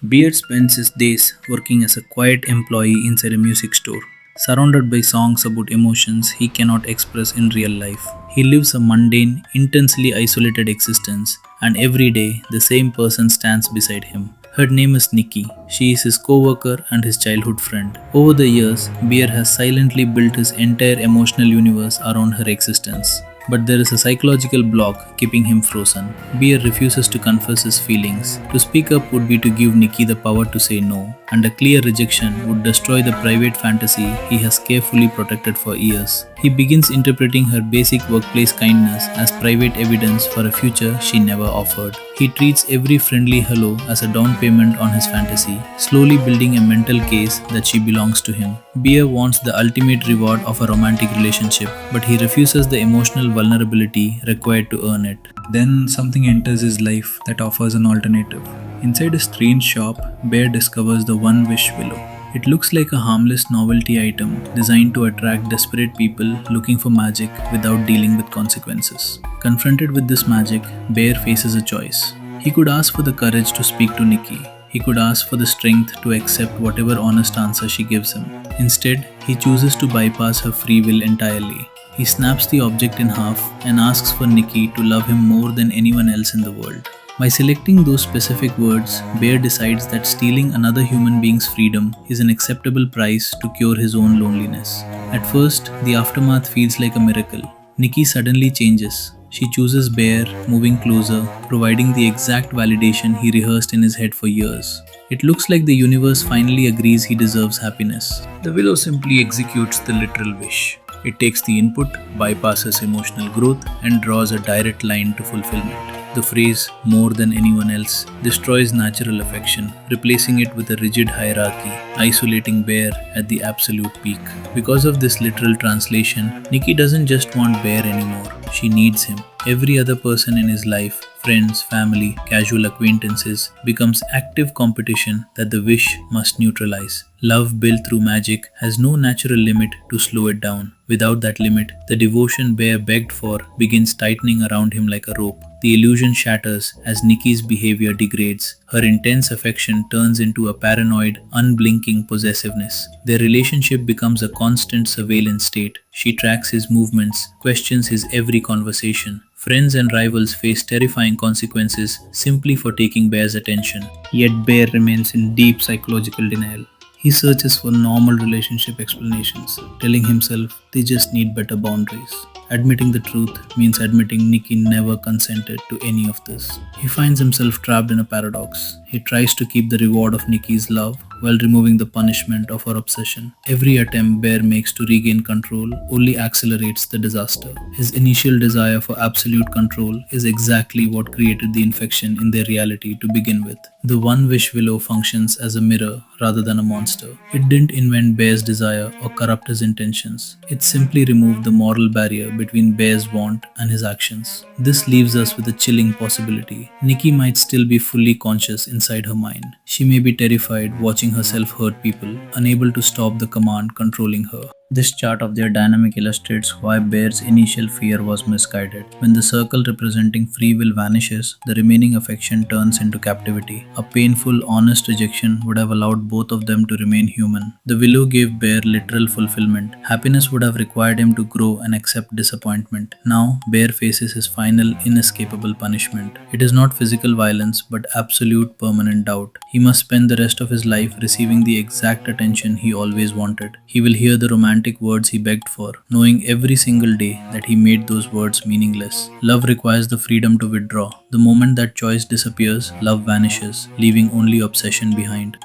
Beard spends his days working as a quiet employee inside a music store, surrounded by songs about emotions he cannot express in real life. He lives a mundane, intensely isolated existence, and every day the same person stands beside him. Her name is Nikki. She is his co-worker and his childhood friend. Over the years, Beer has silently built his entire emotional universe around her existence. But there is a psychological block keeping him frozen. Beer refuses to confess his feelings. To speak up would be to give Nikki the power to say no, and a clear rejection would destroy the private fantasy he has carefully protected for years. He begins interpreting her basic workplace kindness as private evidence for a future she never offered. He treats every friendly hello as a down payment on his fantasy, slowly building a mental case that she belongs to him. Beer wants the ultimate reward of a romantic relationship, but he refuses the emotional vulnerability required to earn it. Then something enters his life that offers an alternative. Inside a strange shop, Bear discovers the One Wish Willow. It looks like a harmless novelty item designed to attract desperate people looking for magic without dealing with consequences. Confronted with this magic, Bear faces a choice. He could ask for the courage to speak to Nikki. He could ask for the strength to accept whatever honest answer she gives him. Instead, he chooses to bypass her free will entirely. He snaps the object in half and asks for Nikki to love him more than anyone else in the world. By selecting those specific words, Bear decides that stealing another human being's freedom is an acceptable price to cure his own loneliness. At first, the aftermath feels like a miracle. Nikki suddenly changes. She chooses Bear, moving closer, providing the exact validation he rehearsed in his head for years. It looks like the universe finally agrees he deserves happiness. The willow simply executes the literal wish. It takes the input, bypasses emotional growth, and draws a direct line to fulfillment. The phrase, more than anyone else, destroys natural affection, replacing it with a rigid hierarchy, isolating Bear at the absolute peak. Because of this literal translation, Nikki doesn't just want Bear anymore, she needs him. Every other person in his life, friends, family, casual acquaintances, becomes active competition that the wish must neutralize. Love built through magic has no natural limit to slow it down. Without that limit, the devotion Bear begged for begins tightening around him like a rope. The illusion shatters as Nikki's behavior degrades. Her intense affection turns into a paranoid, unblinking possessiveness. Their relationship becomes a constant surveillance state. She tracks his movements, questions his every conversation. Friends and rivals face terrifying consequences simply for taking Bear's attention. Yet Bear remains in deep psychological denial. He searches for normal relationship explanations, telling himself they just need better boundaries. Admitting the truth means admitting Nikki never consented to any of this. He finds himself trapped in a paradox. He tries to keep the reward of Nikki's love while removing the punishment of her obsession. Every attempt Bear makes to regain control only accelerates the disaster. His initial desire for absolute control is exactly what created the infection in their reality to begin with. The One Wish Willow functions as a mirror rather than a monster. It didn't invent Bear's desire or corrupt his intentions. It simply removed the moral barrier between Bear's want and his actions. This leaves us with a chilling possibility. Nikki might still be fully conscious inside her mind. She may be terrified watching herself hurt people, unable to stop the command controlling her. This chart of their dynamic illustrates why Bear's initial fear was misguided. When the circle representing free will vanishes, the remaining affection turns into captivity. A painful, honest rejection would have allowed both of them to remain human. The willow gave Bear literal fulfillment. Happiness would have required him to grow and accept disappointment. Now, Bear faces his final, inescapable punishment. It is not physical violence, but absolute, permanent doubt. He must spend the rest of his life receiving the exact attention he always wanted. He will hear the romantic words he begged for, knowing every single day that he made those words meaningless. Love requires the freedom to withdraw. The moment that choice disappears, love vanishes, leaving only obsession behind.